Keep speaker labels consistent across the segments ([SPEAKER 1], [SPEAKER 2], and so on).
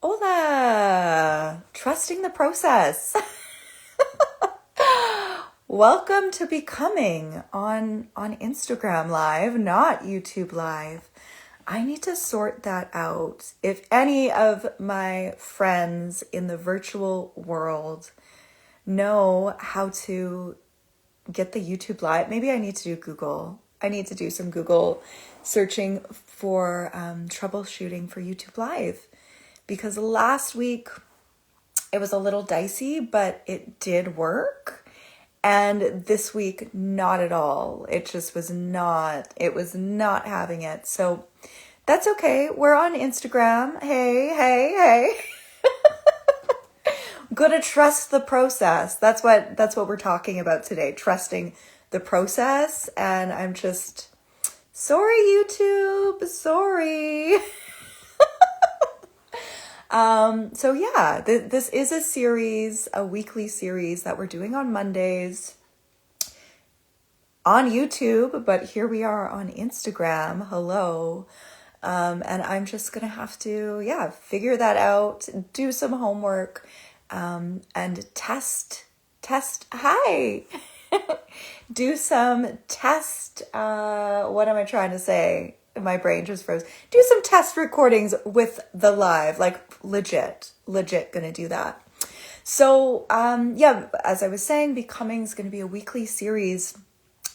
[SPEAKER 1] Hola! Trusting the process. Welcome to Becoming on Instagram Live, not YouTube Live. I need to sort that out. If any of my friends in the virtual world know how to get the YouTube Live, maybe I need to do Google. I need to do some Google searching for troubleshooting for YouTube Live. Because last week it was a little dicey, but it did work. And this week, not at all. It was not having it. So that's okay. We're on Instagram. Hey. Gotta trust the process. That's what we're talking about today. Trusting the process. And I'm just, sorry, YouTube. Sorry. This is a series, a weekly series that we're doing on Mondays on YouTube, but here we are on Instagram. Hello. And I'm just going to have to, figure that out, do some homework, and test, hi, do some test, what am I trying to say? My brain just froze. Do some test recordings with the live, like legit gonna do that. So, as I was saying, Becoming is gonna be a weekly series.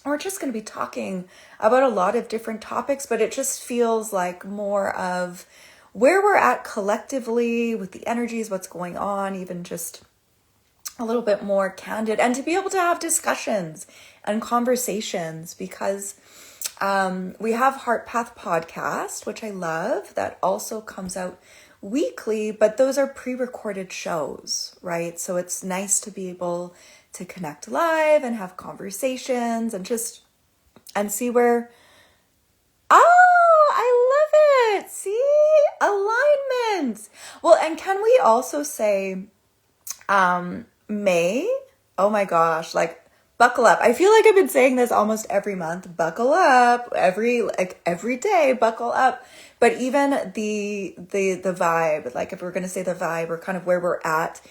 [SPEAKER 1] We're just gonna be talking about a lot of different topics, but it just feels like more of where we're at collectively with the energies, what's going on, even just a little bit more candid, and to be able to have discussions and conversations, because we have Heart Path Podcast, which I love, that also comes out weekly, but those are pre-recorded shows, right? So it's nice to be able to connect live and have conversations and see where, I love it. See, alignment. Well, and can we also say, May? Oh my gosh, buckle up. I feel like I've been saying this almost every month. Buckle up. Every day, buckle up. But even the vibe, like if we're going to say the vibe, or kind of where we're at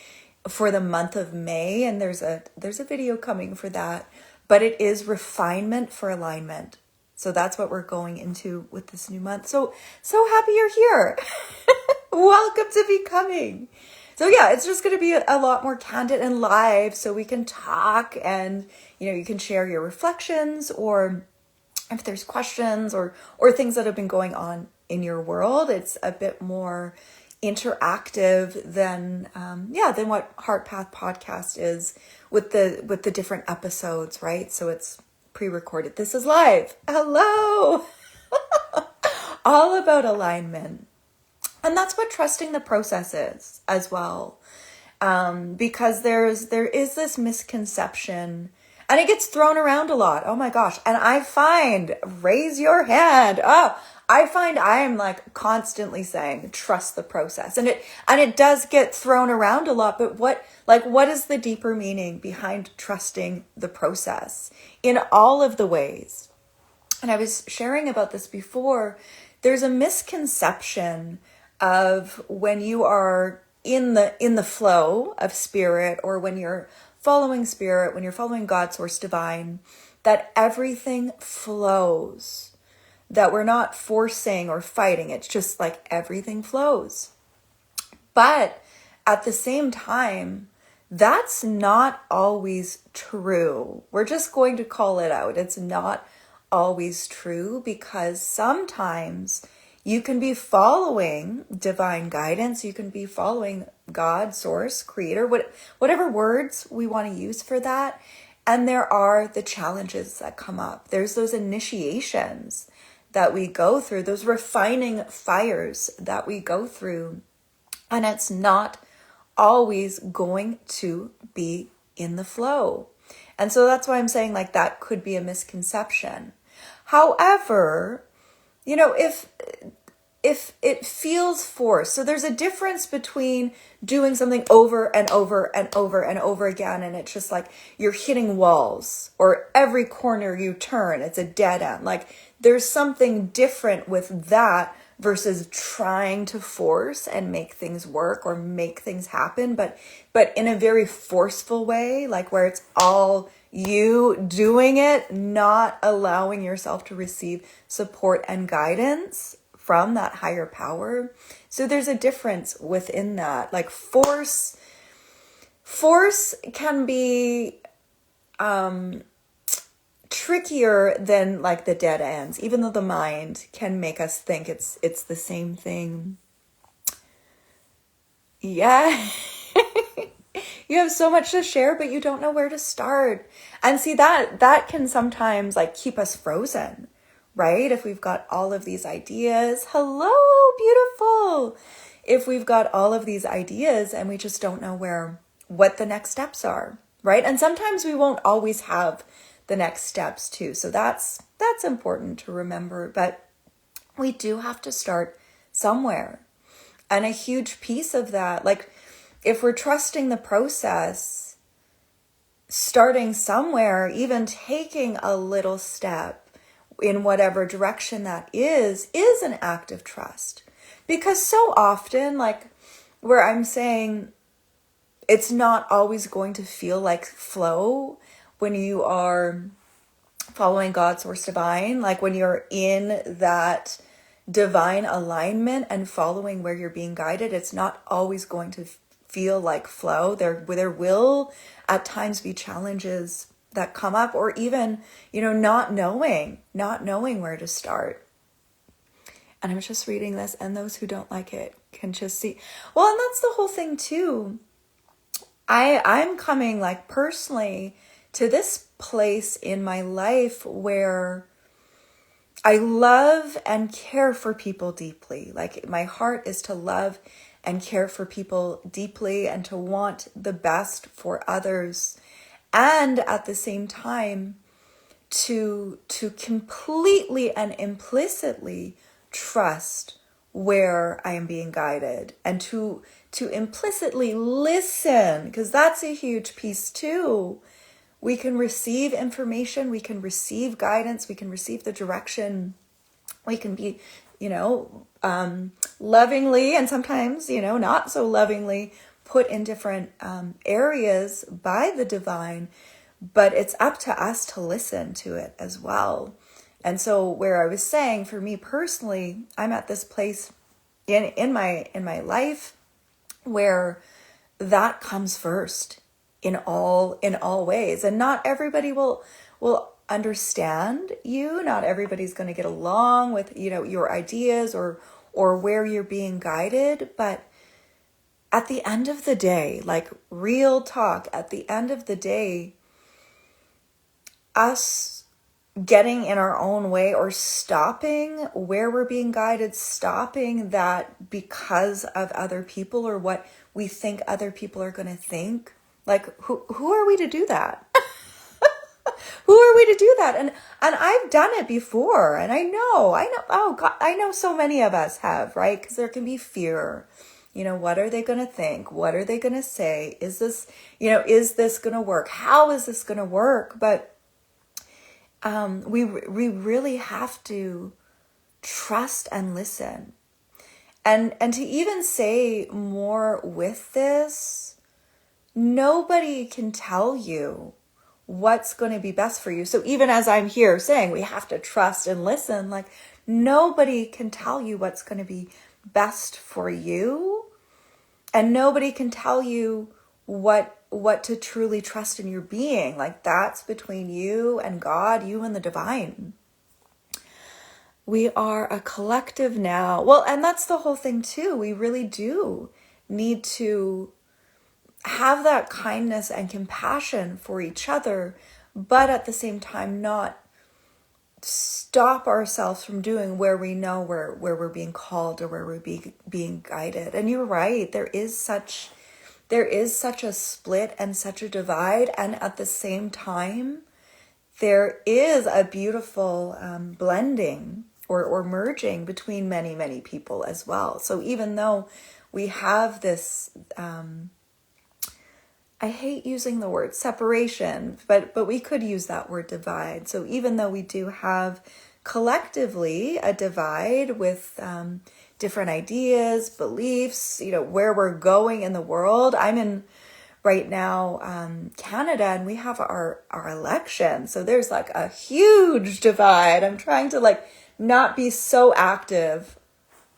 [SPEAKER 1] for the month of May, and there's a video coming for that, but it is refinement for alignment. So that's what we're going into with this new month. So happy you're here. Welcome to Becoming. So it's just going to be a lot more candid and live, so we can talk, and you can share your reflections, or if there's questions or things that have been going on in your world. It's a bit more interactive than what Heart Path Podcast is with the different episodes, right? So it's pre-recorded. This is live. Hello. All about alignment. And that's what trusting the process is as well. Because there is this misconception, and it gets thrown around a lot. Oh my gosh. And I find, raise your hand. I find I'm constantly saying, trust the process. And it does get thrown around a lot, but what is the deeper meaning behind trusting the process in all of the ways? And I was sharing about this before. There's a misconception of when you are in the flow of spirit, or when you're following spirit, when you're following God, source, divine, that everything flows, that we're not forcing or fighting. It's just like everything flows. But at the same time, that's not always true. We're just going to call it out. It's not always true, because sometimes you can be following divine guidance. You can be following God, source, creator, whatever words we want to use for that. And there are the challenges that come up. There's those initiations that we go through, those refining fires that we go through. And it's not always going to be in the flow. And so that's why I'm saying that could be a misconception. However, if it feels forced, so there's a difference between doing something over and over and over and over again, and it's just like you're hitting walls, or every corner you turn, it's a dead end. There's something different with that versus trying to force and make things work or make things happen, but in a very forceful way, like where it's all you doing it, not allowing yourself to receive support and guidance from that higher power. So there's a difference within that. Like force can be trickier than like the dead ends, even though the mind can make us think it's the same thing. Yeah. You have so much to share, but you don't know where to start. And see, that can sometimes like keep us frozen, right? If we've got all of these ideas, hello, beautiful. If we've got all of these ideas and we just don't know what the next steps are, right? And sometimes we won't always have the next steps too. So that's important to remember, but we do have to start somewhere. And a huge piece of that, like if we're trusting the process, starting somewhere, even taking a little step in whatever direction that is an act of trust. Because so often, like where I'm saying it's not always going to feel like flow when you are following God, Source, Divine, like when you're in that divine alignment and following where you're being guided, it's not always going to feel like flow. There will at times be challenges that come up, or even, not knowing where to start. And I'm just reading this, and those who don't like it can just see. Well, and that's the whole thing too. I'm coming like personally to this place in my life where I love and care for people deeply. Like my heart is to love and care for people deeply and to want the best for others. And at the same time, to completely and implicitly trust where I am being guided, and to implicitly listen, because that's a huge piece too. We can receive information, we can receive guidance, we can receive the direction, we can be, lovingly and sometimes, not so lovingly put in different areas by the divine, but it's up to us to listen to it as well. And so where I was saying, for me personally, I'm at this place in my life where that comes first in all ways. And not everybody will understand you. Not everybody's going to get along with, your ideas or where you're being guided. But at the end of the day, like real talk, at the end of the day, us getting in our own way or stopping where we're being guided, stopping that because of other people or what we think other people are going to think. Like, who are we to do that? Who are we to do that? And I've done it before, and I know, oh God, I know so many of us have, right? Because there can be fear. What are they going to think? What are they going to say? Is this going to work? How is this going to work? But we really have to trust and listen. And to even say more with this, nobody can tell you what's going to be best for you. So even as I'm here saying we have to trust and listen, like nobody can tell you what's going to be best for you. And nobody can tell you what to truly trust in your being. Like that's between you and God, you and the divine. We are a collective now. Well, and that's the whole thing too. We really do need to have that kindness and compassion for each other, but at the same time not stop ourselves from doing where we know where we're being called or where we're being guided. And you're right, there is such a split and such a divide, and at the same time there is a beautiful blending or merging between many, many people as well. So even though we have this I hate using the word separation, but we could use that word divide. So even though we do have collectively a divide with different ideas, beliefs, where we're going in the world. I'm in right now, Canada, and we have our election. So there's like a huge divide. I'm trying to like not be so active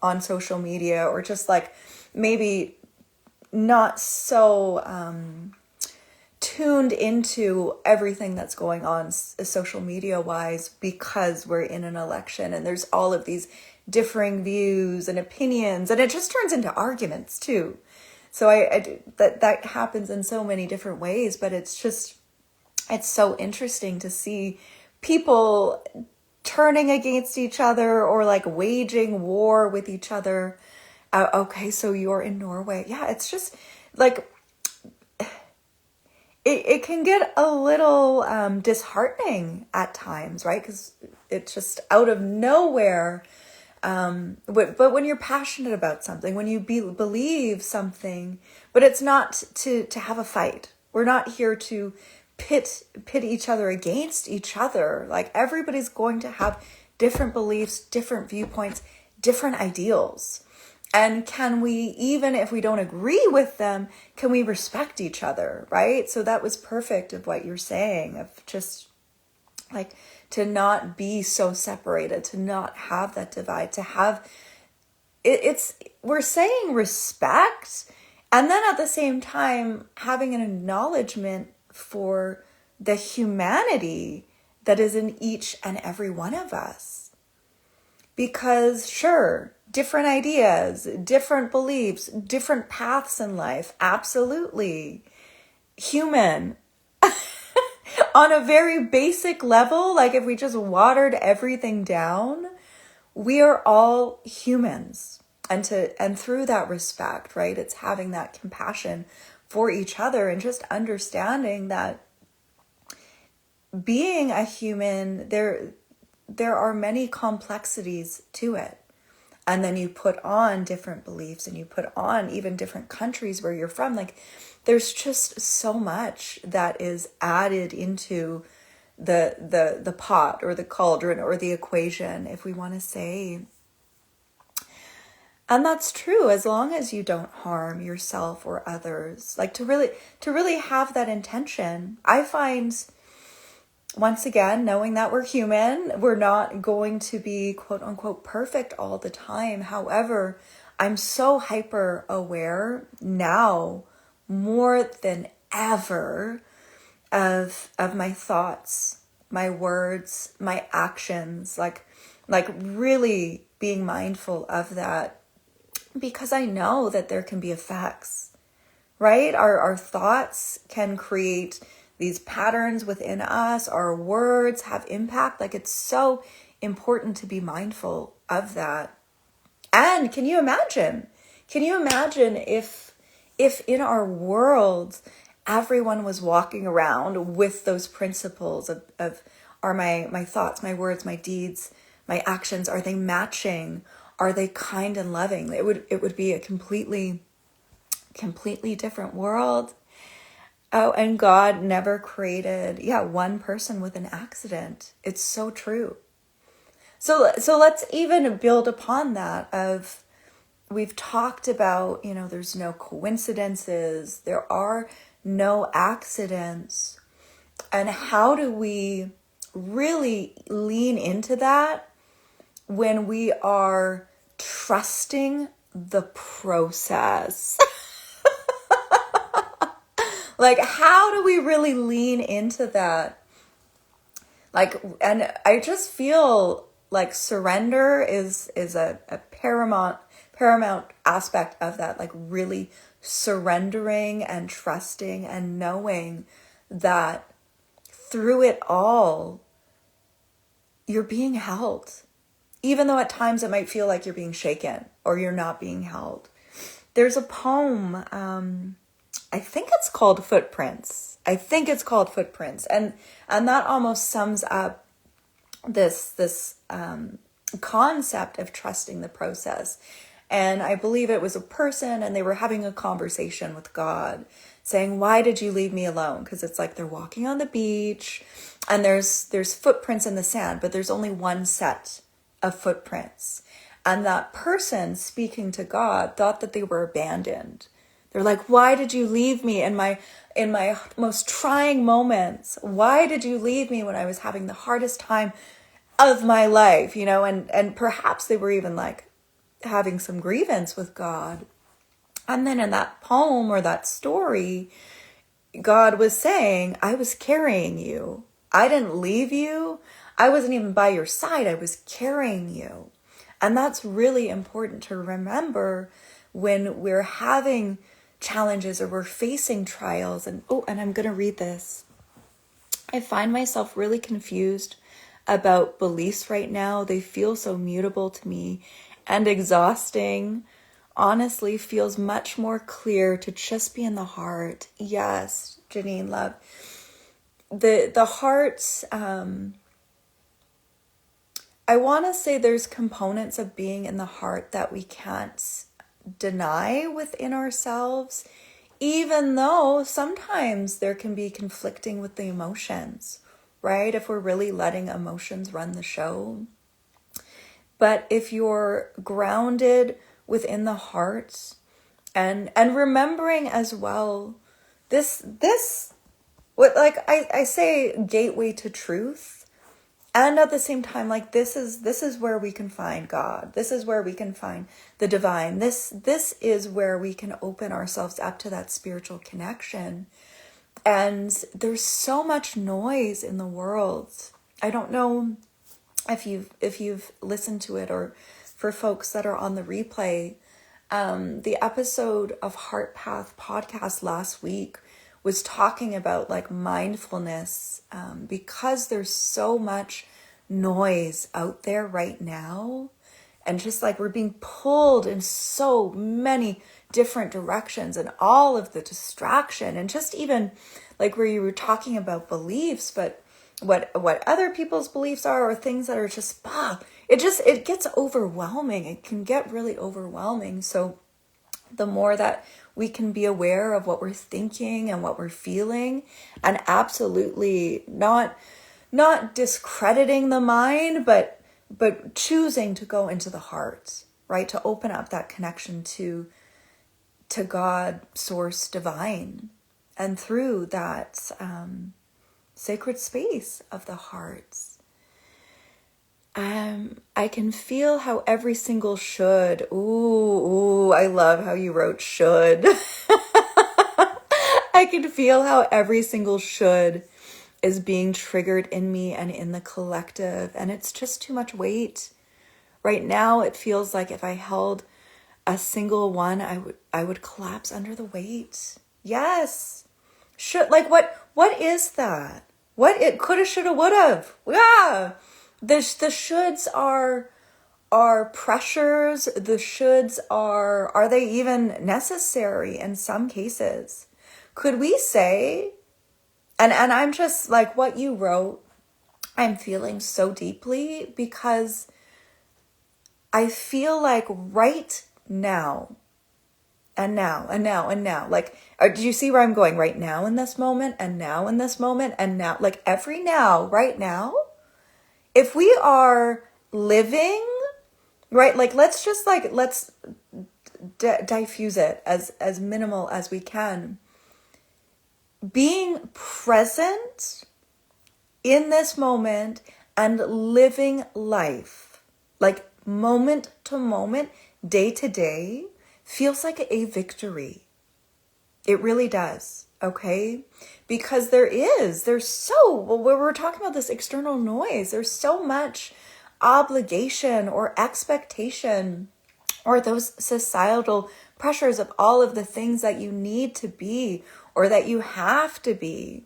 [SPEAKER 1] on social media, or just like maybe not so tuned into everything that's going on social media wise, because we're in an election and there's all of these differing views and opinions, and it just turns into arguments too. So that happens in so many different ways, but it's so interesting to see people turning against each other, or like waging war with each other. Okay, so you're in Norway. Yeah, it's just like, it can get a little disheartening at times, right? Because it's just out of nowhere. But when you're passionate about something, when you believe something, but it's not to have a fight. We're not here to pit each other against each other. Like, everybody's going to have different beliefs, different viewpoints, different ideals. And can we, even if we don't agree with them, can we respect each other, right? So that was perfect of what you're saying, of just like to not be so separated, to not have that divide, to have we're saying respect, and then at the same time having an acknowledgement for the humanity that is in each and every one of us. Because sure, different ideas, different beliefs, different paths in life, absolutely human. On a very basic level, like if we just watered everything down, we are all humans. And through that respect, right, it's having that compassion for each other, and just understanding that being a human, there are many complexities to it. And then you put on different beliefs, and you put on even different countries where you're from. Like, there's just so much that is added into the pot, or the cauldron, or the equation, if we want to say. And that's true, as long as you don't harm yourself or others. Like, to really have that intention. I find, once again, knowing that we're human, we're not going to be quote unquote perfect all the time. However, I'm so hyper aware now, more than ever, of my thoughts, my words, my actions, like really being mindful of that, because I know that there can be effects, right? Our thoughts can create these patterns within us. Our words have impact. Like, it's so important to be mindful of that. And can you imagine if in our world, everyone was walking around with those principles of are my thoughts, my words, my deeds, my actions, are they matching? Are they kind and loving? It would be a completely different world. Oh, and God never created, one person with an accident. It's so true. So let's even build upon that of, we've talked about, there's no coincidences, there are no accidents. And how do we really lean into that when we are trusting the process? Like, how do we really lean into that? Like, and I just feel like surrender is a paramount aspect of that. Like, really surrendering and trusting and knowing that through it all, you're being held. Even though at times it might feel like you're being shaken or you're not being held. There's a poem, I think it's called Footprints. And that almost sums up this concept of trusting the process. And I believe it was a person, and they were having a conversation with God, saying, "Why did you leave me alone?" Because it's like they're walking on the beach, and there's footprints in the sand, but there's only one set of footprints. And that person speaking to God thought that they were abandoned. They're like, why did you leave me in my most trying moments? Why did you leave me when I was having the hardest time of my life? And perhaps they were even like having some grievance with God. And then in that poem or that story, God was saying, I was carrying you. I didn't leave you. I wasn't even by your side. I was carrying you. And that's really important to remember when we're having challenges or we're facing trials. And I'm going to read this. I find myself really confused about beliefs right now. They feel so mutable to me and exhausting. Honestly, feels much more clear to just be in the heart. Yes, Janine, love. The heart, I want to say there's components of being in the heart that we can't deny within ourselves, even though sometimes there can be conflicting with the emotions, right? If we're really letting emotions run the show. But if you're grounded within the heart and remembering as well, this what, like I say, gateway to truth. And at the same time, like this is where we can find God. This is where we can find the divine. This is where we can open ourselves up to that spiritual connection. And there's so much noise in the world. I don't know if you've listened to it, or for folks that are on the replay, the episode of Heart Path podcast last week was talking about like mindfulness, because there's so much noise out there right now, and just like we're being pulled in so many different directions, and all of the distraction, and just even like where you were talking about beliefs, but what other people's beliefs are, or things that are just it gets overwhelming. It can get really overwhelming. So the more that we can be aware of what we're thinking and what we're feeling, and absolutely not discrediting the mind, but choosing to go into the heart, right? To open up that connection to God, source, divine, and through that sacred space of the heart. I can feel how every single should. Ooh, I love how you wrote should. I can feel how every single should is being triggered in me and in the collective. And it's just too much weight. Right now, it feels like if I held a single one, I would collapse under the weight. Yes. Should, like what is that? What it coulda, shoulda, woulda. Yeah. The shoulds are pressures. The shoulds are they even necessary in some cases? Could we say, and I'm just like what you wrote, I'm feeling so deeply, because I feel like right now, and now, like, do you see where I'm going? Right now in this moment, and now in this moment, and now, like every now, right now. If we are living, right, like let's diffuse it as minimal as we can. Being present in this moment and living life, like moment to moment, day to day, feels like a victory. It really does, okay? Because when we're talking about this external noise, there's so much obligation or expectation, or those societal pressures of all of the things that you need to be or that you have to be.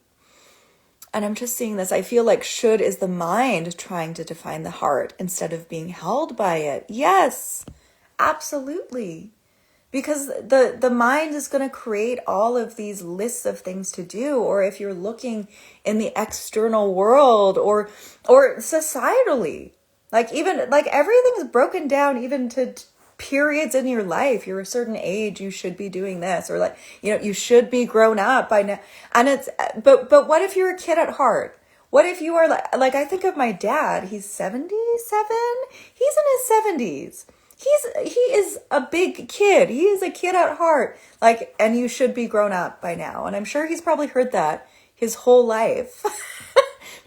[SPEAKER 1] And I'm just seeing this. I feel like should is the mind trying to define the heart instead of being held by it. Yes, absolutely. Because the mind is going to create all of these lists of things to do. Or if you're looking in the external world or societally, like even like everything is broken down even to periods in your life. You're a certain age, you should be doing this, or like, you should be grown up by now. And but what if you're a kid at heart? What if you are like I think of my dad, he's 77. He's in his 70s. he is a big kid. He is a kid at heart. Like, and you should be grown up by now. And I'm sure he's probably heard that his whole life.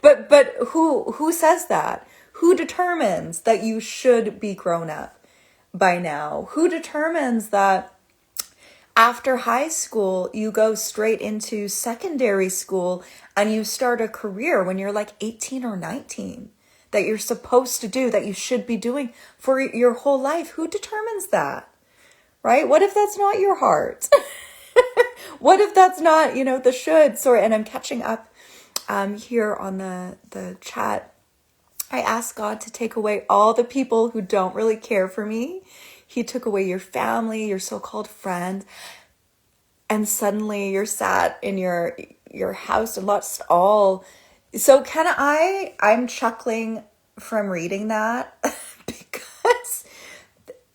[SPEAKER 1] But who says that? Who determines that you should be grown up by now? Who determines that after high school, you go straight into secondary school and you start a career when you're like 18 or 19 that you're supposed to do, that you should be doing for your whole life? Who determines that, right? What if that's not your heart? What if that's not, the should? Sorry, and I'm catching up here on the chat. I asked God to take away all the people who don't really care for me. He took away your family, your so-called friends, and suddenly you're sat in your house and lost all. So I'm chuckling from reading that because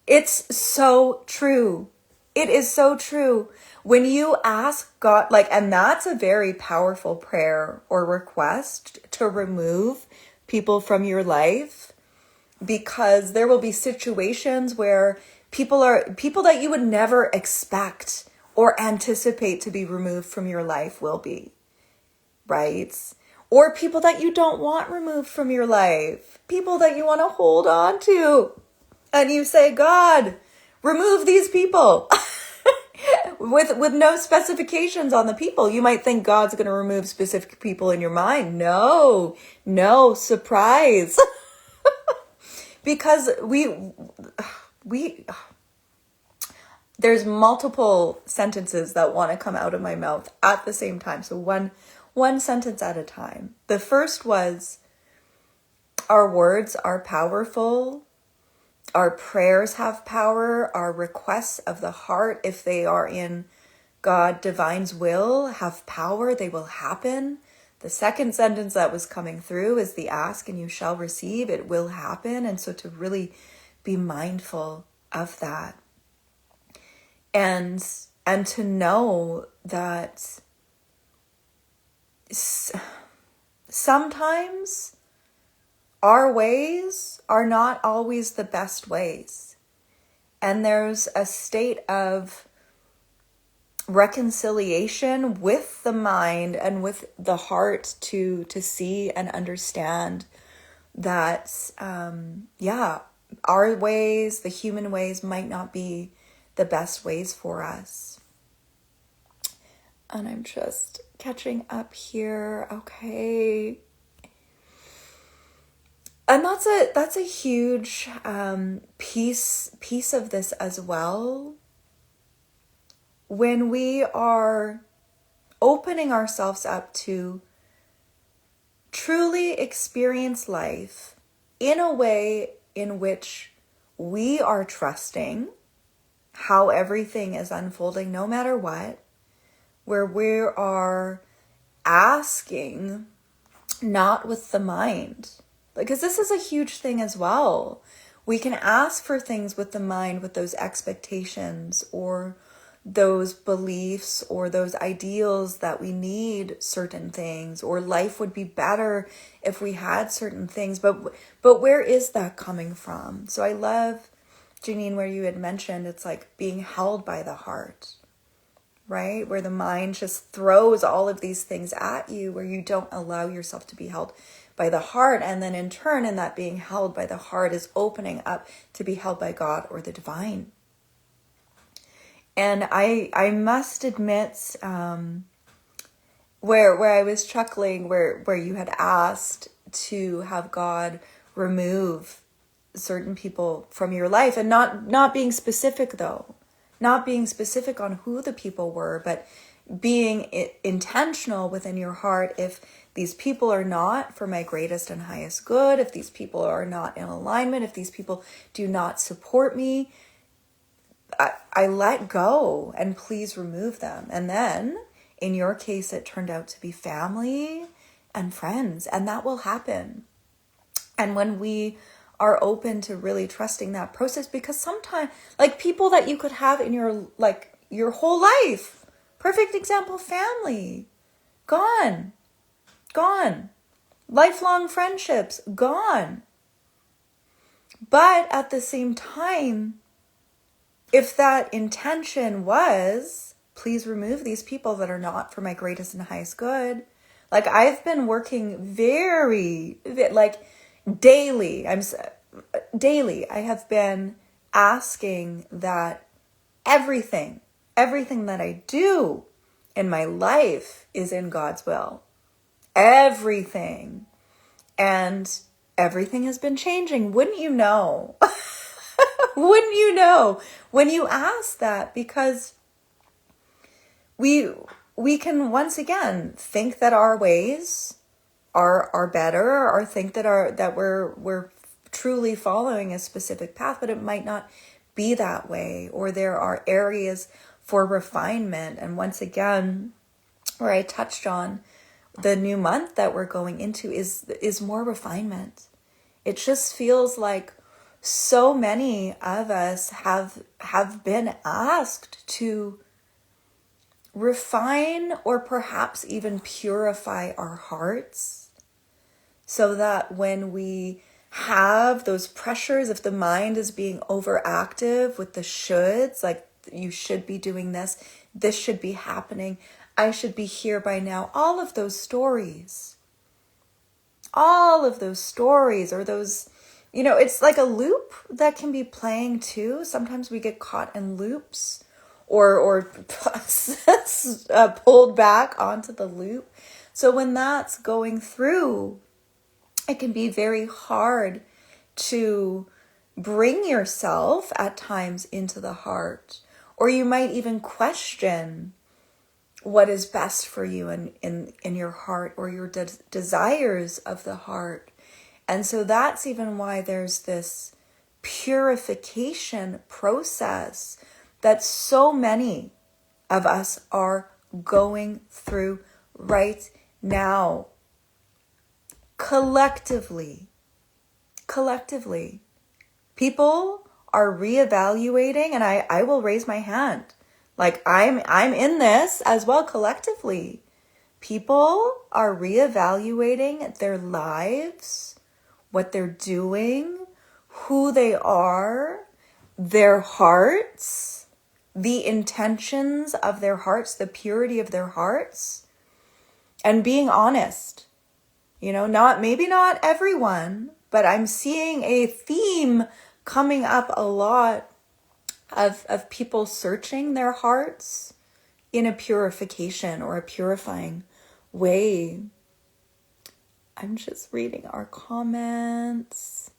[SPEAKER 1] it's so true. It is so true. When you ask God, and that's a very powerful prayer or request to remove people from your life, because there will be situations where people that you would never expect or anticipate to be removed from your life will be, right? Or people that you don't want removed from your life, people that you want to hold on to. And you say, God, remove these people with no specifications on the people. You might think God's going to remove specific people in your mind. No, surprise. Because there's multiple sentences that want to come out of my mouth at the same time. So one sentence at a time. The first was, our words are powerful. Our prayers have power. Our requests of the heart, if they are in God Divine's will, have power. They will happen. The second sentence that was coming through is the ask and you shall receive. It will happen. And so to really be mindful of that. And to know that sometimes our ways are not always the best ways. And there's a state of reconciliation with the mind and with the heart to see and understand that, our ways, the human ways, might not be the best ways for us. And I'm just catching up here. Okay. And that's a huge piece of this as well. When we are opening ourselves up to truly experience life in a way in which we are trusting how everything is unfolding, no matter what, where we are asking not with the mind, because this is a huge thing as well. We can ask for things with the mind, with those expectations or those beliefs or those ideals that we need certain things, or life would be better if we had certain things. But where is that coming from? So I love, Janine, where you had mentioned it's like being held by the heart, right? Where the mind just throws all of these things at you, where you don't allow yourself to be held by the heart. And then in turn, in that being held by the heart is opening up to be held by God or the divine. And I must admit, where I was chuckling, where you had asked to have God remove certain people from your life, and not being specific though, not being specific on who the people were, but being intentional within your heart. If these people are not for my greatest and highest good, if these people are not in alignment, if these people do not support me, I let go, and please remove them. And then in your case, it turned out to be family and friends, and that will happen. And when we are open to really trusting that process, because sometimes, like, people that you could have in your whole life, perfect example, family, gone, lifelong friendships, gone. But at the same time, if that intention was, please remove these people that are not for my greatest and highest good. Like, I've been working daily. Daily, I have been asking that everything that I do in my life is in God's will. Everything. And everything has been changing. Wouldn't you know? Wouldn't you know when you ask that? Because we can once again think that our ways are better, or think that we're truly following a specific path, but it might not be that way, or there are areas for refinement. And once again, where I touched on, the new month that we're going into is more refinement. It just feels like so many of us have been asked to refine, or perhaps even purify our hearts, so that when we have those pressures, if the mind is being overactive with the shoulds, like you should be doing this should be happening, I should be here by now, all of those stories, or those, it's like a loop that can be playing too. Sometimes we get caught in loops, or pulled back onto the loop. So when that's going through, it can be very hard to bring yourself at times into the heart, or you might even question what is best for you in your heart, or your desires of the heart. And so that's even why there's this purification process that so many of us are going through right now. Collectively, people are reevaluating, and I will raise my hand. Like, I'm in this as well. Collectively, people are reevaluating their lives, what they're doing, who they are, their hearts, the intentions of their hearts, the purity of their hearts, and being honest. Maybe not everyone, but I'm seeing a theme coming up a lot of people searching their hearts in a purification or a purifying way. I'm just reading our comments.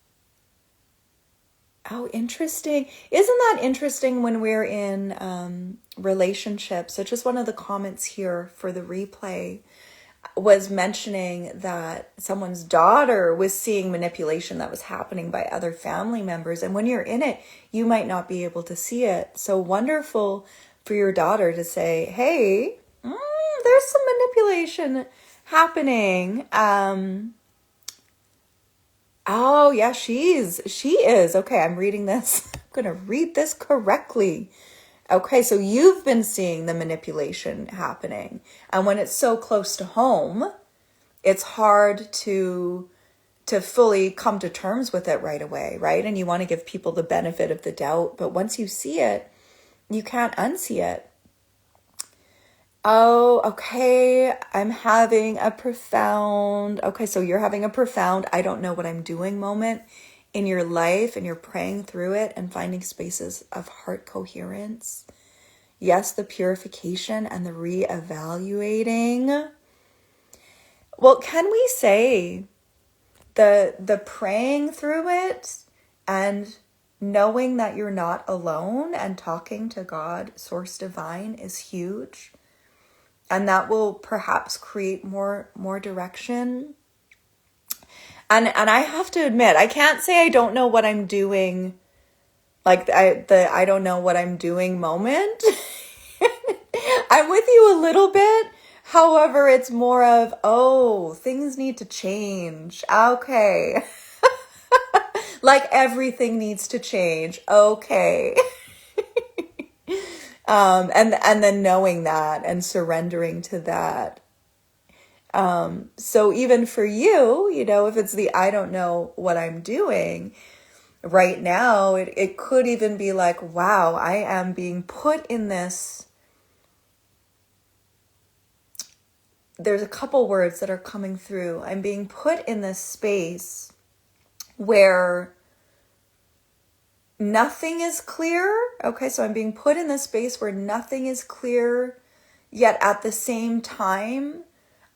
[SPEAKER 1] Oh, interesting. Isn't that interesting when we're in relationships? So just one of the comments here for the replay was mentioning that someone's daughter was seeing manipulation that was happening by other family members. And when you're in it, you might not be able to see it. So wonderful for your daughter to say, hey, there's some manipulation happening. Oh yeah, she is. Okay, I'm reading this. I'm going to read this correctly. Okay, so you've been seeing the manipulation happening. And when it's so close to home, it's hard to fully come to terms with it right away, right? And you want to give people the benefit of the doubt. But once you see it, you can't unsee it. Oh, okay. Okay, so you're having a profound, I don't know what I'm doing moment in your life, and you're praying through it and finding spaces of heart coherence. Yes, the purification and the reevaluating. Well, can we say the praying through it and knowing that you're not alone and talking to God, Source Divine, is huge. And that will perhaps create more direction. And I have to admit, I can't say I don't know what I'm doing, like I don't know what I'm doing moment. I'm with you a little bit. However, it's more of, things need to change. Okay. Like everything needs to change. Okay. And then knowing that and surrendering to that. So even for you, if it's the I don't know what I'm doing, right now, it could even be like, wow, I am being put in this. There's a couple words that are coming through. I'm being put in this space where nothing is clear. Okay, so I'm being put in this space where nothing is clear, yet at the same time,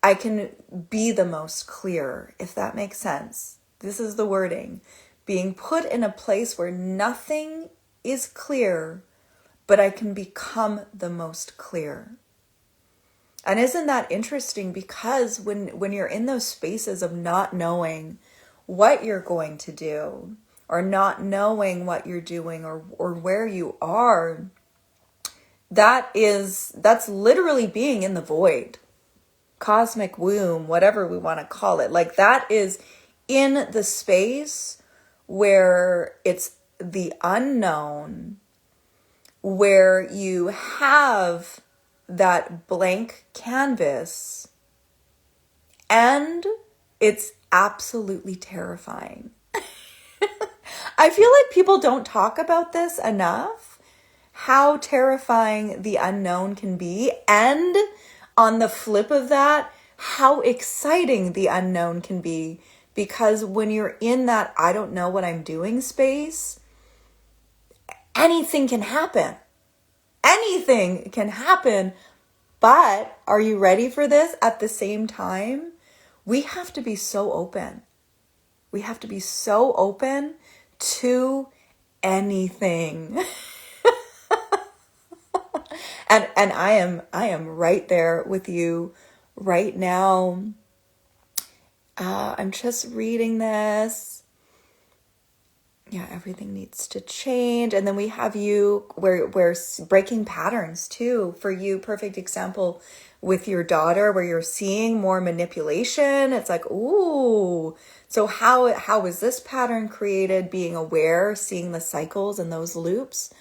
[SPEAKER 1] I can be the most clear, if that makes sense. This is the wording. Being put in a place where nothing is clear, but I can become the most clear. And isn't that interesting? Because when you're in those spaces of not knowing what you're going to do, or not knowing what you're doing, or where you are, that's literally being in the void, cosmic womb, whatever we want to call it. Like, that is in the space where it's the unknown, where you have that blank canvas, and it's absolutely terrifying. I feel like people don't talk about this enough, how terrifying the unknown can be, and on the flip of that, how exciting the unknown can be, because when you're in that I don't know what I'm doing space, anything can happen. Anything can happen. But are you ready for this? At the same time, we have to be so open. We have to be so open to anything. And I am right there with you right now. I'm just reading this. Yeah, everything needs to change. And then we have you where breaking patterns too. For you, perfect example with your daughter, where you're seeing more manipulation. It's like, ooh. So how is this pattern created? Being aware, seeing the cycles and those loops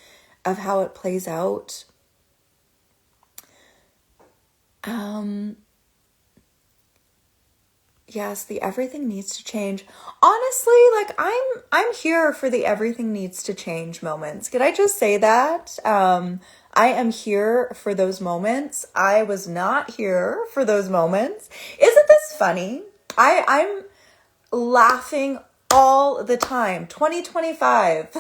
[SPEAKER 1] of how it plays out. Yes, the everything needs to change. Honestly, like I'm here for the everything needs to change moments. Could I just say that? I am here for those moments. I was not here for those moments. Isn't this funny? I'm laughing all the time. 2025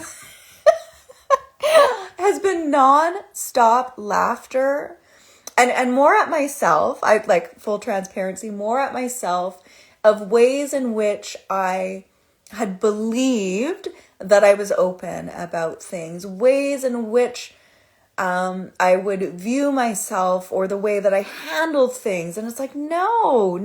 [SPEAKER 1] has been non-stop laughter. And more at myself, I like full transparency, more at myself of ways in which I had believed that I was open about things, ways in which I would view myself or the way that I handled things. And it's like, no.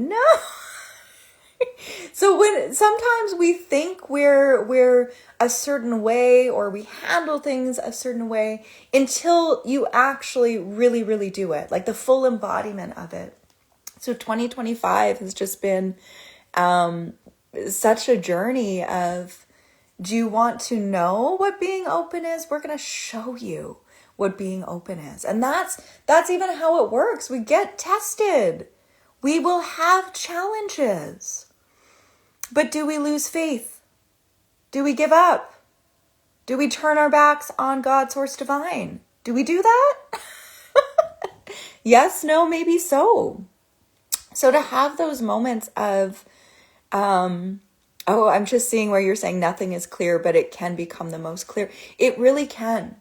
[SPEAKER 1] So when sometimes we think we're a certain way, or we handle things a certain way, until you actually really, really do it, like the full embodiment of it. So 2025 has just been such a journey of, do you want to know what being open is? We're going to show you what being open is. And that's even how it works. We get tested. We will have challenges. But do we lose faith? Do we give up? Do we turn our backs on God, Source Divine? Do we do that? Yes, no, maybe so. So to have those moments of, I'm just seeing where you're saying nothing is clear, but it can become the most clear. It really can.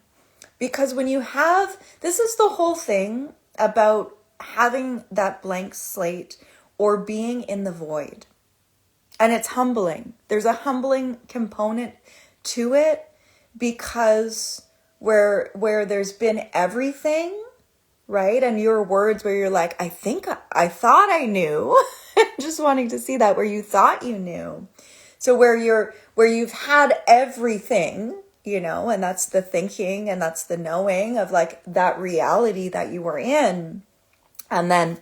[SPEAKER 1] Because when you have, this is the whole thing about having that blank slate or being in the void. And it's humbling. There's a humbling component to it, because where there's been everything, right? And your words where you're like, I thought I knew. Just wanting to see that, where you thought you knew. So where you've had everything, and that's the thinking and that's the knowing of like that reality that you were in. And then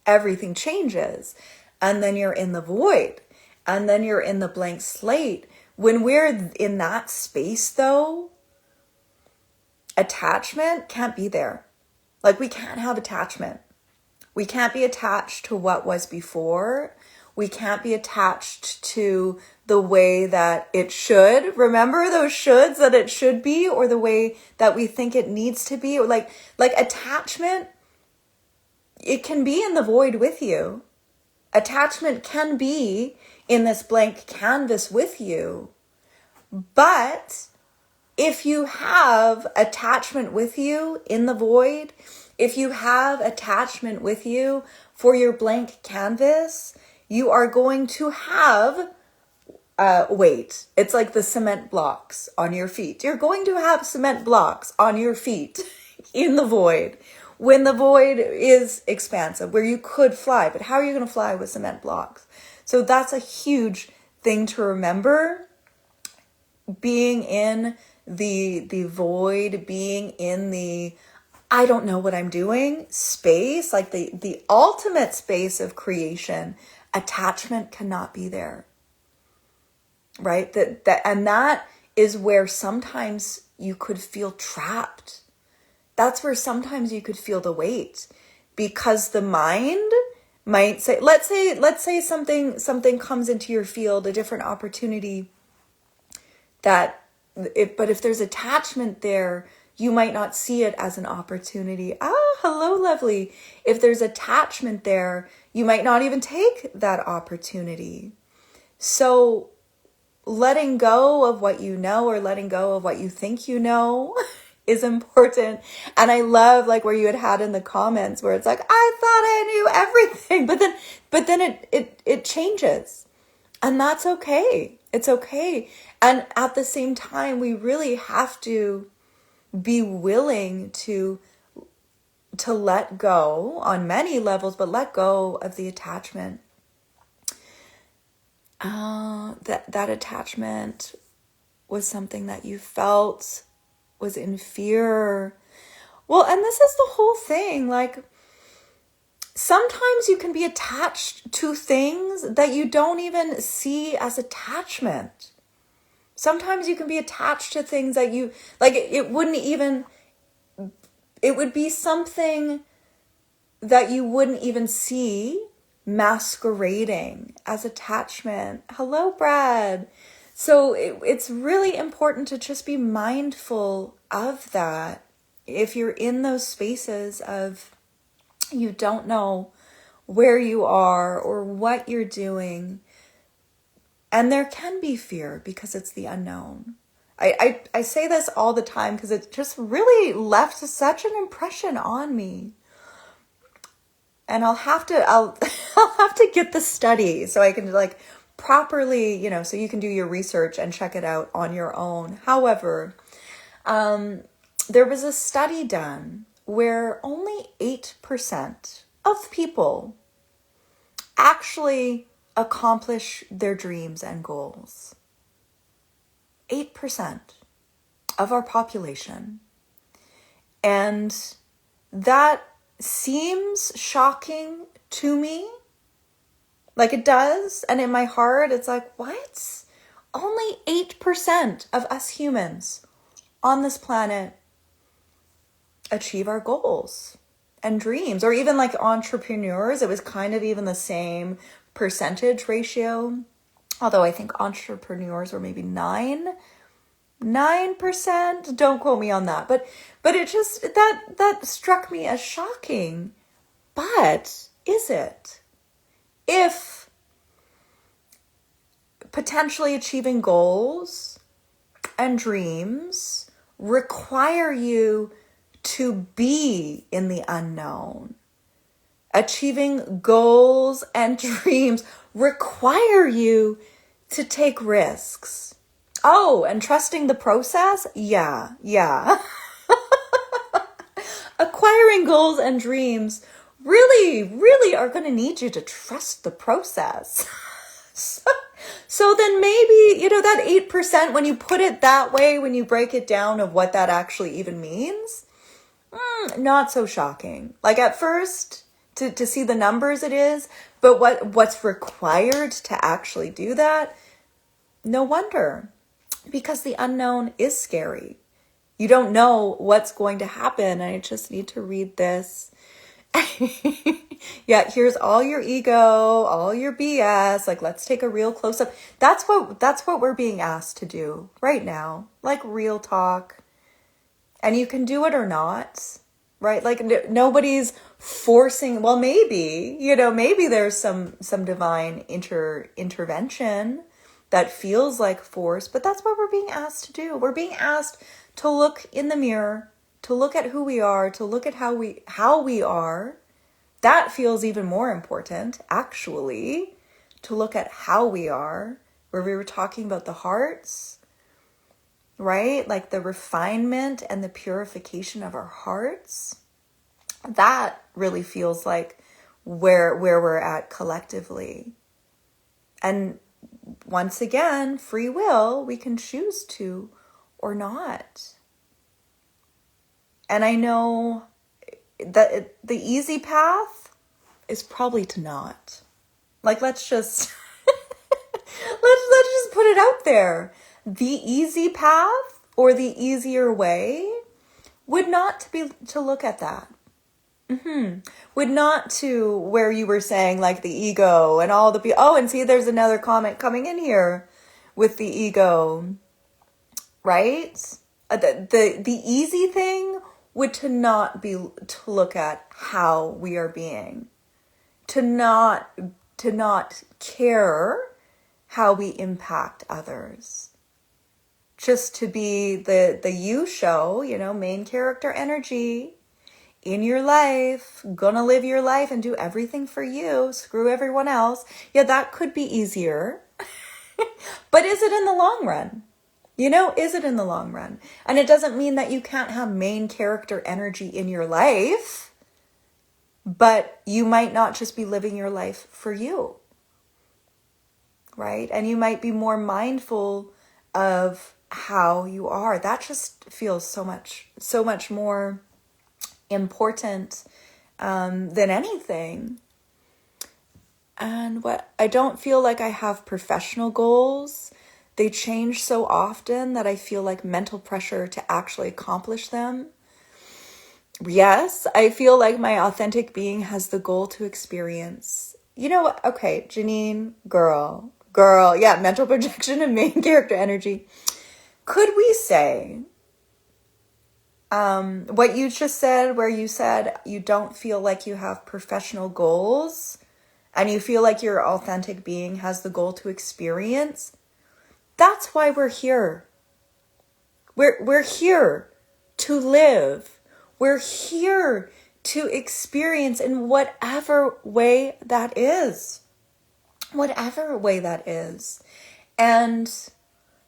[SPEAKER 1] everything changes. And then you're in the void, and then you're in the blank slate. When we're in that space though, attachment can't be there. Like, we can't have attachment. We can't be attached to what was before. We can't be attached to the way that it should. Remember those shoulds that it should be, or the way that we think it needs to be, or like attachment, it can be in the void with you. Attachment can be in this blank canvas with you. But if you have attachment with you in the void, if you have attachment with you for your blank canvas, you are going to have weight. It's like the cement blocks on your feet. You're going to have cement blocks on your feet in the void, when the void is expansive, where you could fly. But how are you going to fly with cement blocks? So that's a huge thing to remember. Being in the void, being in the I don't know what I'm doing space, like the ultimate space of creation, attachment cannot be there. Right? That is where sometimes you could feel trapped. That's where sometimes you could feel the weight, because the mind might say, let's say something comes into your field, a different opportunity, but if there's attachment there, you might not see it as an opportunity. Hello, lovely. If there's attachment there, you might not even take that opportunity. So letting go of what you know, or letting go of what you think you know, is important. And I love like where you had in the comments where it's like, I thought I knew everything, but then it changes, and that's okay. It's okay. And at the same time, we really have to be willing to let go on many levels, but let go of the attachment. That attachment was something that you felt was in fear. Well, and this is the whole thing. Like, sometimes you can be attached to things that you don't even see as attachment. Sometimes you can be attached to things that you, like, it would be something that you wouldn't even see masquerading as attachment. Hello, Brad. So it's really important to just be mindful of that. If you're in those spaces of you don't know where you are or what you're doing, and there can be fear because it's the unknown. I say this all the time because it just really left such an impression on me. And I'll have to get the study so I can like properly, so you can do your research and check it out on your own. However, there was a study done where only 8% of people actually accomplish their dreams and goals. 8% of our population. And that seems shocking to me. Like it does. And in my heart, it's like, what? Only 8% of us humans on this planet achieve our goals and dreams. Or even like entrepreneurs, it was kind of even the same percentage ratio. Although I think entrepreneurs were maybe 9%. Don't quote me on that. But it just, that struck me as shocking. But is it? If potentially achieving goals and dreams require you to be in the unknown, achieving goals and dreams require you to take risks. Oh, and trusting the process? Yeah. Acquiring goals and dreams really are going to need you to trust the process. So then maybe, that 8%, when you put it that way, when you break it down of what that actually even means, not so shocking. Like at first, to see the numbers it is, but what's required to actually do that, no wonder. Because the unknown is scary. You don't know what's going to happen. I just need to read this. Yeah, here's all your ego, all your BS. Like, let's take a real close up. That's what we're being asked to do right now. Like, real talk. And you can do it or not, right? Like, nobody's forcing. Well, maybe, maybe there's some divine intervention that feels like force, but that's what we're being asked to do. We're being asked to look in the mirror, to look at who we are, to look at how we are. That feels even more important, actually, to look at how we are, where we were talking about the hearts, right? Like the refinement and the purification of our hearts. That really feels like where we're at collectively. And once again, free will, we can choose to or not. And I know that the easy path is probably to not. Like, let's just let's just put it out there. The easy path or the easier way would not be to look at that. Would not to where you were saying like the ego and all the and see, there's another comment coming in here with the ego, right? The easy thing would to not be to look at how we are being, to not care how we impact others, just to be the you show, main character energy in your life, gonna live your life and do everything for you, screw everyone else. Yeah, that could be easier. But is it in the long run? Is it in the long run? And it doesn't mean that you can't have main character energy in your life, but you might not just be living your life for you, right? And you might be more mindful of how you are. That just feels so much more important than anything. And what I don't feel like I have professional goals. They change so often that I feel like mental pressure to actually accomplish them. Yes, I feel like my authentic being has the goal to experience. You know what? Okay, Janine, girl, yeah, mental projection and main character energy. Could we say what you just said, where you said you don't feel like you have professional goals and you feel like your authentic being has the goal to experience? That's why we're here. We're here to live. We're here to experience in whatever way that is. Whatever way that is. And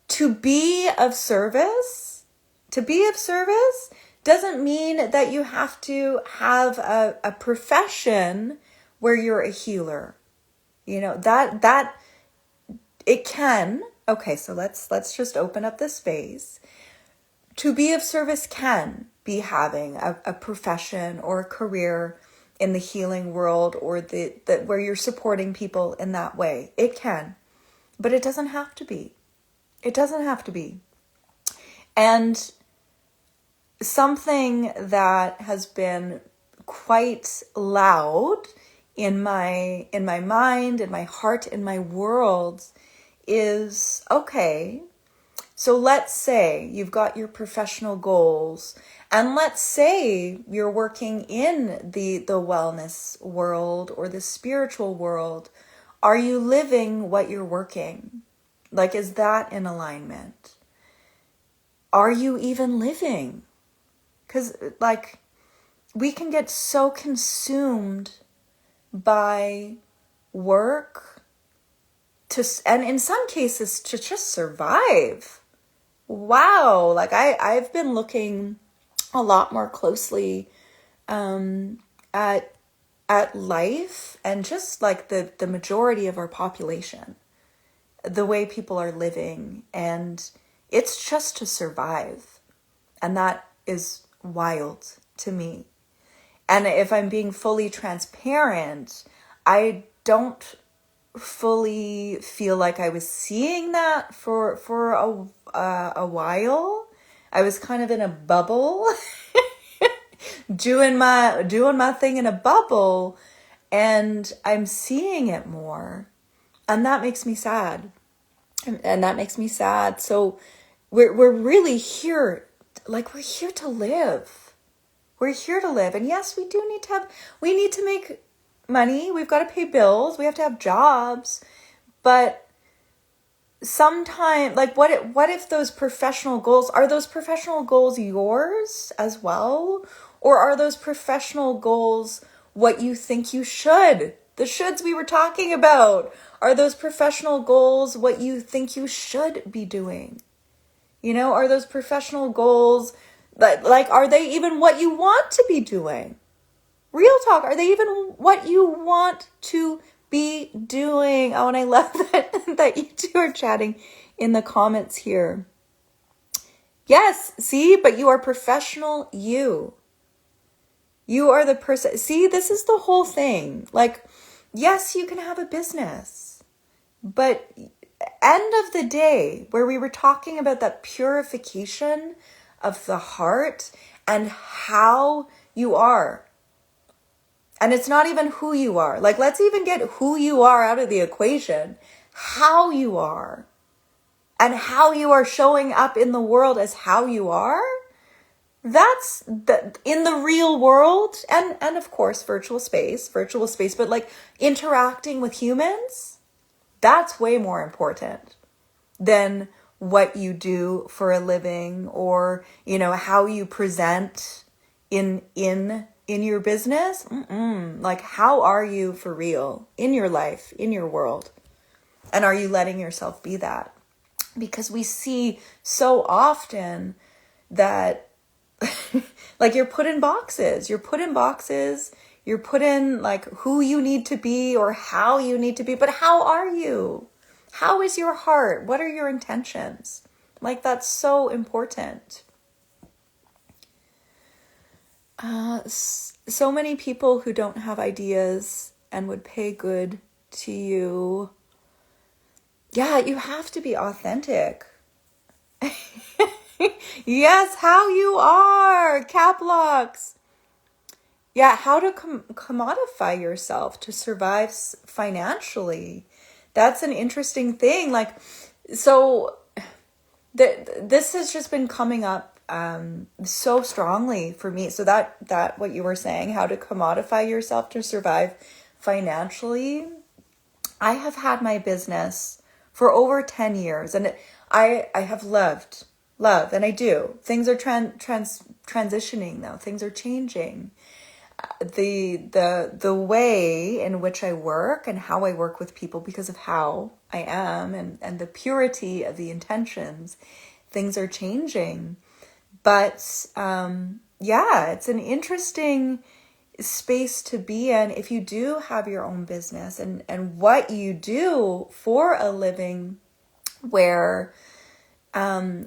[SPEAKER 1] to be of service doesn't mean that you have to have a profession where you're a healer. That it can. Okay, so let's just open up the space. To be of service can be having a profession or a career in the healing world, or the where you're supporting people in that way. It can, but it doesn't have to be. It doesn't have to be. And something that has been quite loud in my mind, in my heart, in my world is, okay, so let's say you've got your professional goals, and let's say you're working in the wellness world or the spiritual world. Are you living what you're working? Like, is that in alignment? Are you even living? Because, like, we can get so consumed by work and in some cases to just survive. Wow. Like, I've been looking a lot more closely at life and just like the majority of our population, the way people are living, and it's just to survive. And that is wild to me. And if I'm being fully transparent, I don't fully feel like I was seeing that for a while. I was kind of in a bubble doing my thing in a bubble, and I'm seeing it more, and that makes me sad. And that makes me sad. So we're really here, like we're here to live. We're here to live. And yes, we need to make money. We've got to pay bills. We have to have jobs. But sometimes, like what if those professional goals, are those professional goals yours as well? Or are those professional goals what you think you should? The shoulds we were talking about. Are those professional goals what you think you should be doing? Are those professional goals like, are they even what you want to be doing? Real talk, are they even what you want to be doing? Oh, and I love that you two are chatting in the comments here. Yes, see, but you are professional you. You are the person. See, this is the whole thing. Like, yes, you can have a business, but end of the day, where we were talking about that purification of the heart and how you are. And it's not even who you are. Like, let's even get who you are out of the equation. How you are. And how you are showing up in the world as how you are. That's in the real world. And of course, virtual space, but like interacting with humans, that's way more important than what you do for a living, or, how you present in your business. Like, how are you for real in your life, in your world? And are you letting yourself be that? Because we see so often that like you're put in boxes, you're put in like who you need to be or how you need to be. But how are you? How is your heart? What are your intentions? Like, that's so important. So many people who don't have ideas and would pay good to you. Yeah, you have to be authentic. Yes, how you are. Cap locks. Yeah, how to commodify yourself to survive financially. That's an interesting thing. Like, so this has just been coming up so strongly for me. So that what you were saying, how to commodify yourself to survive financially. I have had my business for over 10 years, and I have loved, and I do. Things are transitioning though. Things are changing. The way in which I work and how I work with people, because of how I am and the purity of the intentions, things are changing. But yeah, it's an interesting space to be in if you do have your own business and what you do for a living, where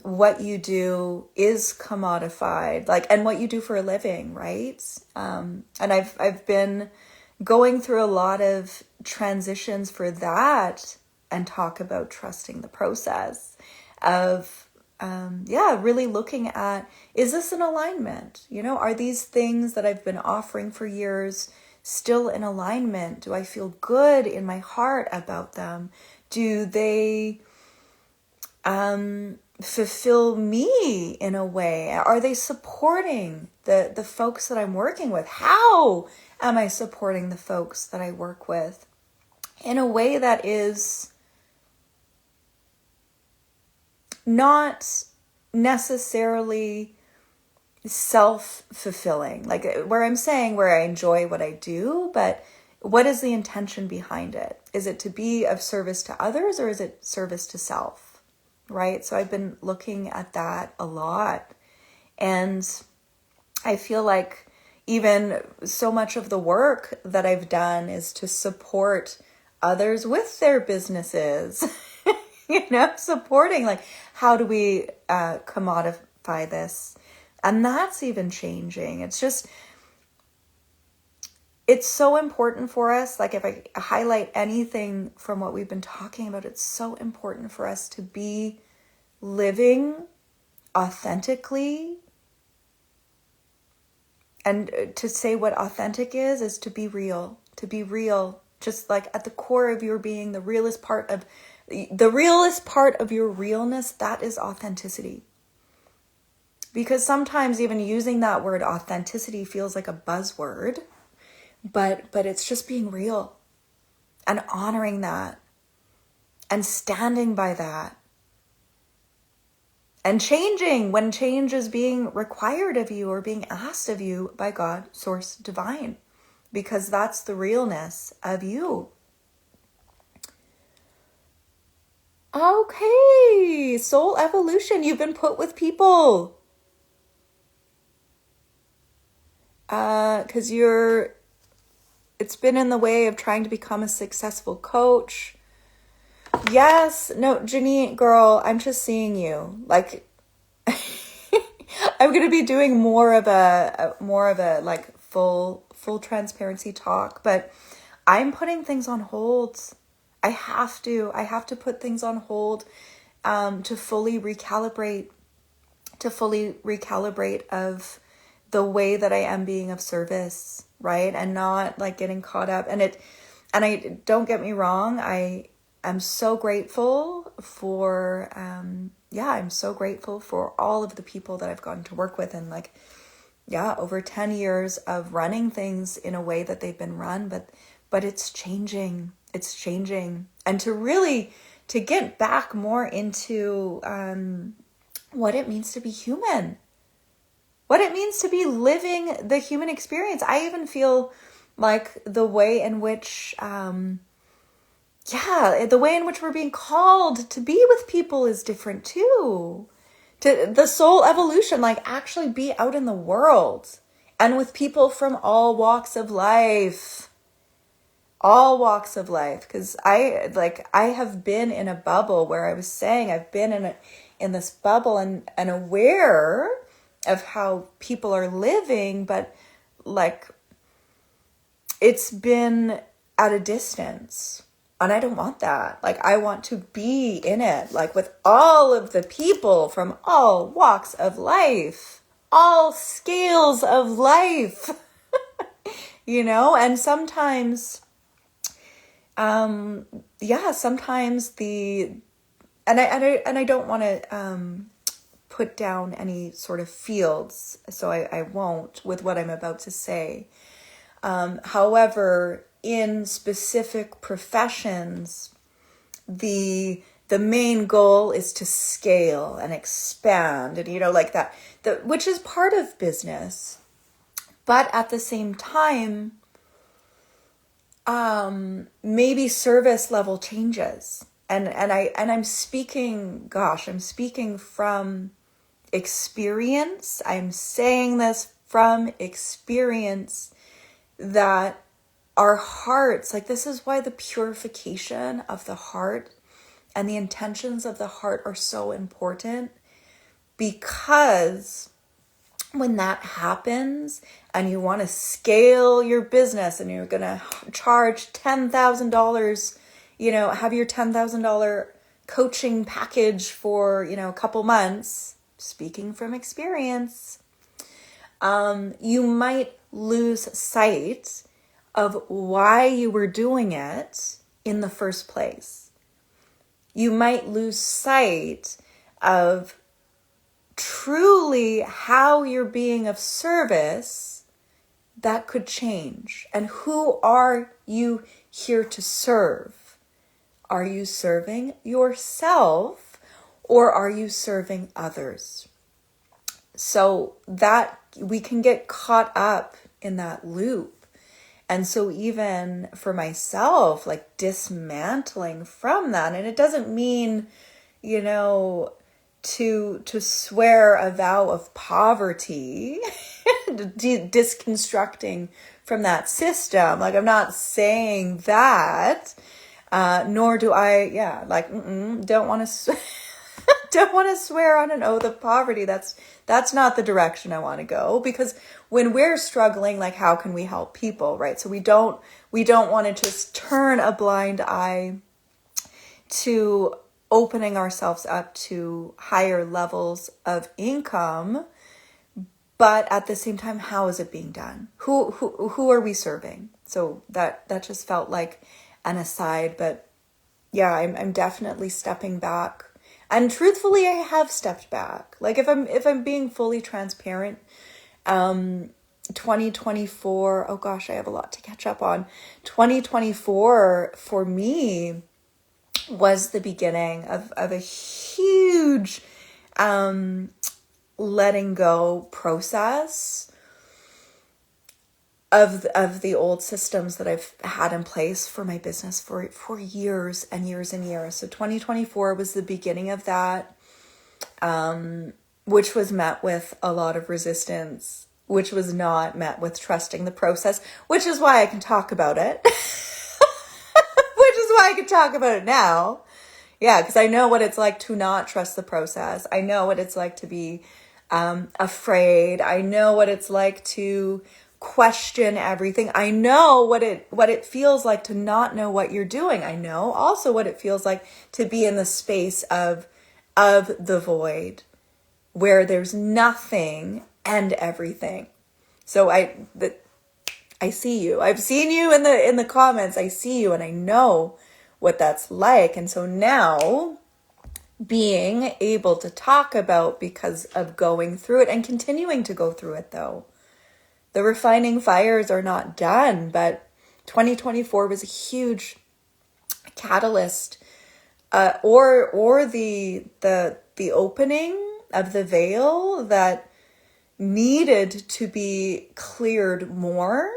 [SPEAKER 1] what you do is commodified, like, and what you do for a living, right? And I've been going through a lot of transitions for that, and talk about trusting the process of really looking at, is this in alignment? Are these things that I've been offering for years still in alignment? Do I feel good in my heart about them? Do they fulfill me in a way? Are they supporting the folks that I'm working with? How am I supporting the folks that I work with in a way that is not necessarily self-fulfilling, like where I enjoy what I do, but what is the intention behind it? Is it to be of service to others, or is it service to self? Right? So I've been looking at that a lot, and I feel like even so much of the work that I've done is to support others with their businesses, supporting, like, how do we commodify this? And that's even changing. It's so important for us. Like, if I highlight anything from what we've been talking about, it's so important for us to be living authentically And to say what authentic is to be real, just like at the core of your being, the realest part of your realness, that is authenticity. Because sometimes even using that word authenticity feels like a buzzword, but it's just being real and honoring that and standing by that and changing when change is being required of you or being asked of you by God, Source, Divine, because that's the realness of you. Okay, soul evolution. You've been put with people. Because it's been in the way of trying to become a successful coach. Yes, no, Janine, girl, I'm just seeing you. Like, I'm gonna be doing more of a like full transparency talk, but I'm putting things on hold. I have to put things on hold, to fully recalibrate of the way that I am being of service, right? And not like getting caught up. And I don't get me wrong, I'm so grateful for, I'm so grateful for all of the people that I've gotten to work with, and like, over 10 years of running things in a way that they've been run, but it's changing. And to get back more into, what it means to be human, what it means to be living the human experience. I even feel like the way in which, the way in which we're being called to be with people is different too. To the soul evolution, like actually be out in the world and with people from all walks of life. Because I have been in a bubble where I was saying I've been in this bubble and aware of how people are living, but like it's been at a distance. And I don't want that. Like, I want to be in it, like with all of the people from all walks of life, all scales of life, and sometimes, sometimes I don't want to, put down any sort of fields, so I won't with what I'm about to say. However, in specific professions, the main goal is to scale and expand, and like that, which is part of business. But at the same time, maybe service level changes, and I'm speaking from experience. I'm saying this from experience, that our hearts, like, this is why the purification of the heart and the intentions of the heart are so important, because when that happens and you want to scale your business and you're going to charge $10,000, have your $10,000 coaching package for, a couple months, speaking from experience, you might lose sight of why you were doing it in the first place. You might lose sight of truly how you're being of service that could change. And who are you here to serve? Are you serving yourself, or are you serving others? So that we can get caught up in that loop. And so even for myself, like dismantling from that, and it doesn't mean, to swear a vow of poverty, disconstructing from that system. Like, I'm not saying that, nor do I, don't want to, don't want to swear on an oath of poverty. That's not the direction I want to go, because when we're struggling, like, how can we help people, right? So we don't want to just turn a blind eye to opening ourselves up to higher levels of income. but at the same time, how is it being done? Who are we serving? So that just felt like an aside, but yeah, I'm definitely stepping back. And truthfully, I have stepped back. Like if I'm being fully transparent, 2024, oh gosh, I have a lot to catch up on. 2024 for me was the beginning of a huge letting go process of the old systems that I've had in place for my business for years and years and years. So 2024 was the beginning of that, which was met with a lot of resistance, which was not met with trusting the process, which is why I can talk about it. Which is why I can talk about it now. Yeah, because I know what it's like to not trust the process. I know what it's like to be afraid. I know what it's like to question everything. I know what it feels like to not know what you're doing. I know also what it feels like to be in the space of the void where there's nothing and everything. So I see you. I've seen you in the comments. I see you and I know what that's like. And so now being able to talk about because of going through it and continuing to go through it though. The refining fires are not done, but 2024 was a huge catalyst, or the opening of the veil that needed to be cleared more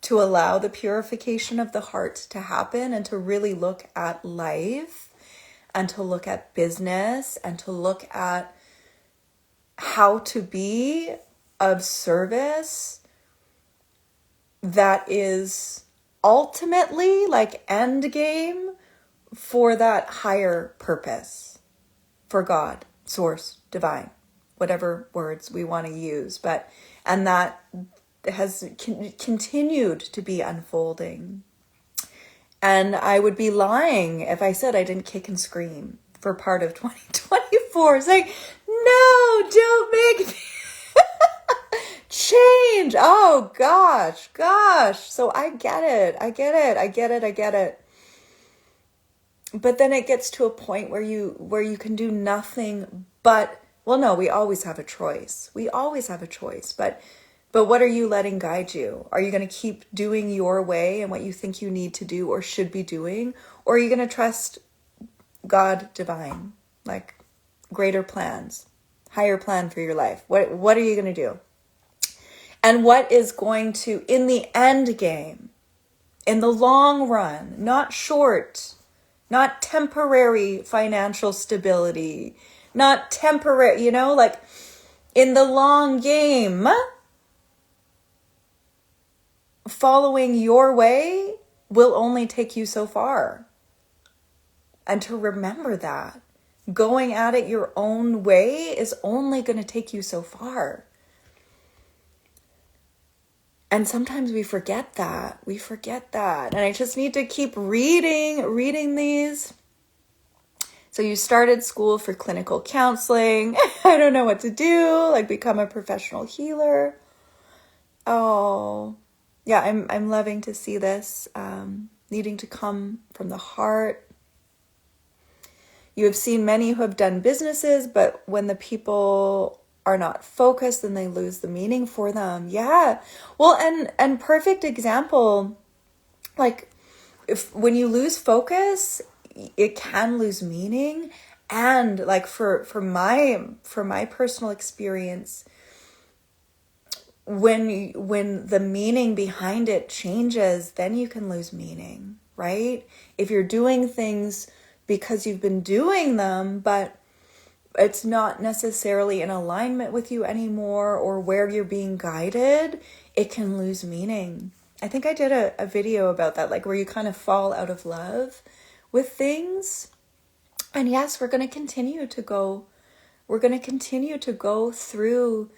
[SPEAKER 1] to allow the purification of the heart to happen and to really look at life and to look at business and to look at how to be of service that is ultimately like end game for that higher purpose, for God, source, divine, whatever words we want to use. And that has continued to be unfolding. And I would be lying if I said I didn't kick and scream for part of 2024, saying, no, don't make me change. Oh gosh. So I get it. But then it gets to a point where you can do nothing but, well, no, we always have a choice. But what are you letting guide you? Are you going to keep doing your way and what you think you need to do or should be doing? Or are you going to trust God divine, like greater plans, higher plan for your life? What are you going to do? And what is going to, in the end game, in the long run, not short, not temporary financial stability, not temporary, like in the long game, following your way will only take you so far. And to remember that, going at it your own way is only going to take you so far. And sometimes we forget that. And I just need to keep reading these. So you started school for clinical counseling. I don't know what to do, like become a professional healer. Oh, yeah, I'm loving to see this, needing to come from the heart. You have seen many who have done businesses, but when the people are not focused, then they lose the meaning for them. Yeah. Well, and perfect example, like when you lose focus, it can lose meaning. And like for my personal experience, when the meaning behind it changes, then you can lose meaning, right? If you're doing things because you've been doing them, but it's not necessarily in alignment with you anymore or where you're being guided, it can lose meaning. I think I did a video about that, like where you kind of fall out of love with things. And yes, we're going to continue to go through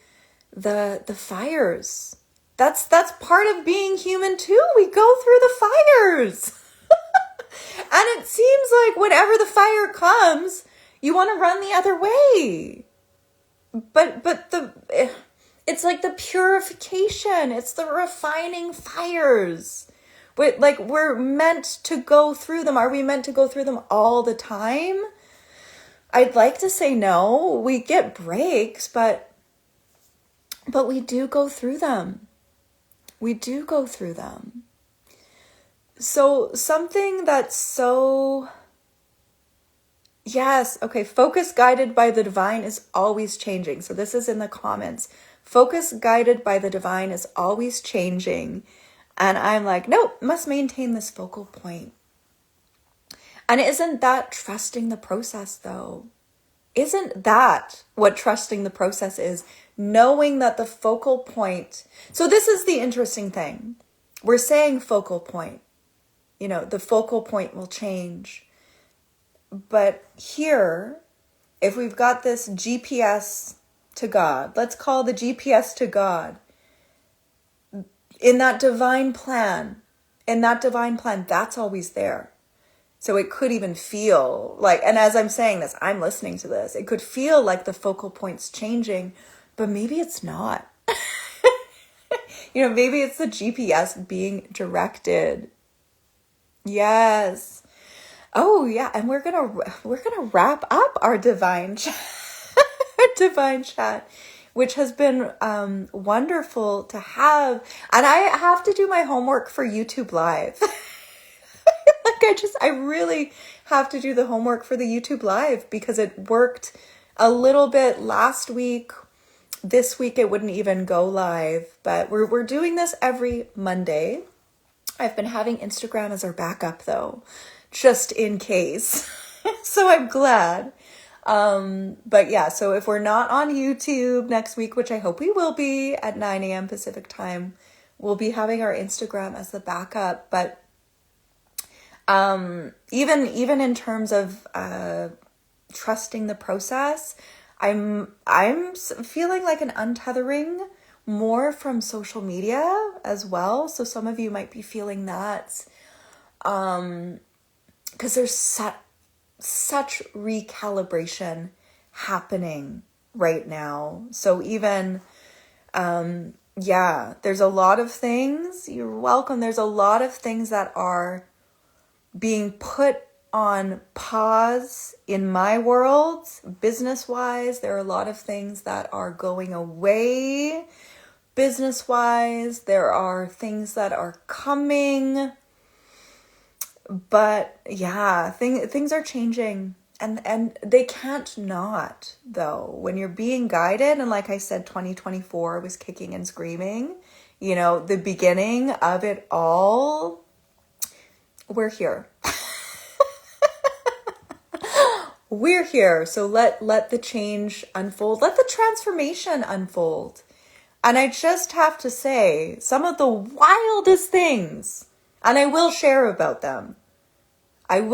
[SPEAKER 1] the fires. That's part of being human too. We go through the fires. And it seems like whenever the fire comes, you want to run the other way. But It's like the purification. It's the refining fires. We're meant to go through them. Are we meant to go through them all the time? I'd like to say no. We get breaks, but we do go through them. We do go through them. So something that's so... Yes, okay, focus guided by the divine is always changing. So this is in the comments. Focus guided by the divine is always changing. And I'm like, nope, must maintain this focal point. And isn't that trusting the process though? Isn't that what trusting the process is? Knowing that the focal point... So this is the interesting thing. We're saying focal point. You know, the focal point will change. But here, if we've got this GPS to God, let's call the GPS to God. In that divine plan, that's always there. So it could even feel like, and as I'm saying this, I'm listening to this, it could feel like the focal point's changing, but maybe it's not. You know, maybe it's the GPS being directed. Yes. Oh yeah, and we're gonna wrap up our divine chat, which has been wonderful to have. And I have to do my homework for YouTube Live. I really have to do the homework for the YouTube Live because it worked a little bit last week. This week it wouldn't even go live, but we're doing this every Monday. I've been having Instagram as our backup though, just in case. So I'm glad. But yeah, so if we're not on YouTube next week, which I hope we will be at 9 a.m. Pacific time, we'll be having our Instagram as the backup. But even in terms of trusting the process, I'm feeling like an untethering more from social media as well. So some of you might be feeling that, because there's such recalibration happening right now. So even, there's a lot of things. You're welcome. There's a lot of things that are being put on pause in my world, business-wise. There are a lot of things that are going away business-wise. There are things that are coming. But yeah, things are changing. And they can't not, though. When you're being guided, and like I said, 2024 was kicking and screaming. You know, the beginning of it all, we're here. We're here. So let the change unfold. Let the transformation unfold. And I just have to say, some of the wildest things, and I will share about them. I'm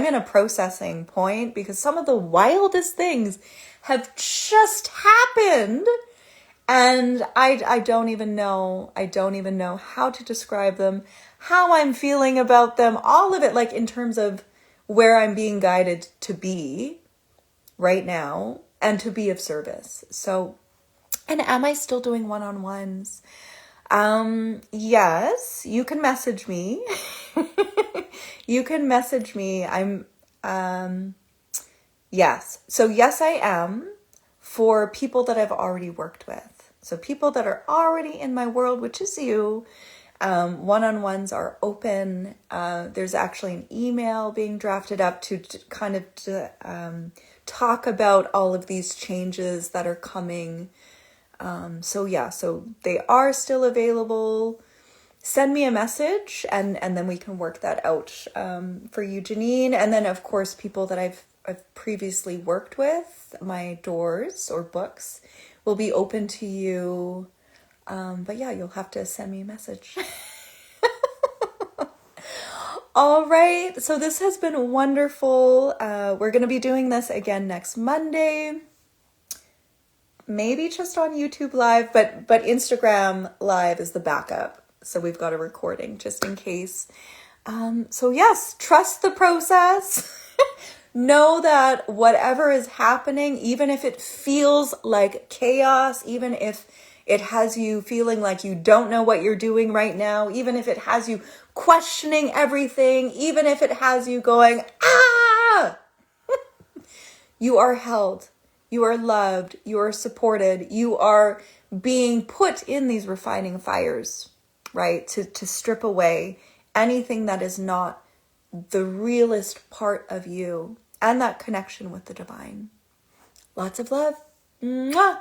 [SPEAKER 1] in a processing point because some of the wildest things have just happened. And I don't even know how to describe them, how I'm feeling about them, all of it, like in terms of where I'm being guided to be right now and to be of service. So, and am I still doing one-on-ones? Yes, you can message me. You can message me. Yes. So yes, I am, for people that I've already worked with. So people that are already in my world, which is you. One-on-ones are open. There's actually an email being drafted up to talk about all of these changes that are coming. So they are still available. Send me a message and then we can work that out for you, Janine. And then of course, people that I've previously worked with, my doors or books will be open to you. But yeah, you'll have to send me a message. All right. So this has been wonderful. We're going to be doing this again next Monday. Maybe just on YouTube Live, but Instagram Live is the backup. So we've got a recording just in case. So yes, trust the process. know that whatever is happening, even if it feels like chaos, even if it has you feeling like you don't know what you're doing right now, even if it has you questioning everything, even if it has you going, ah, you are held, you are loved, you are supported, you are being put in these refining fires, right? To strip away anything that is not the realest part of you and that connection with the divine. Lots of love. Mwah!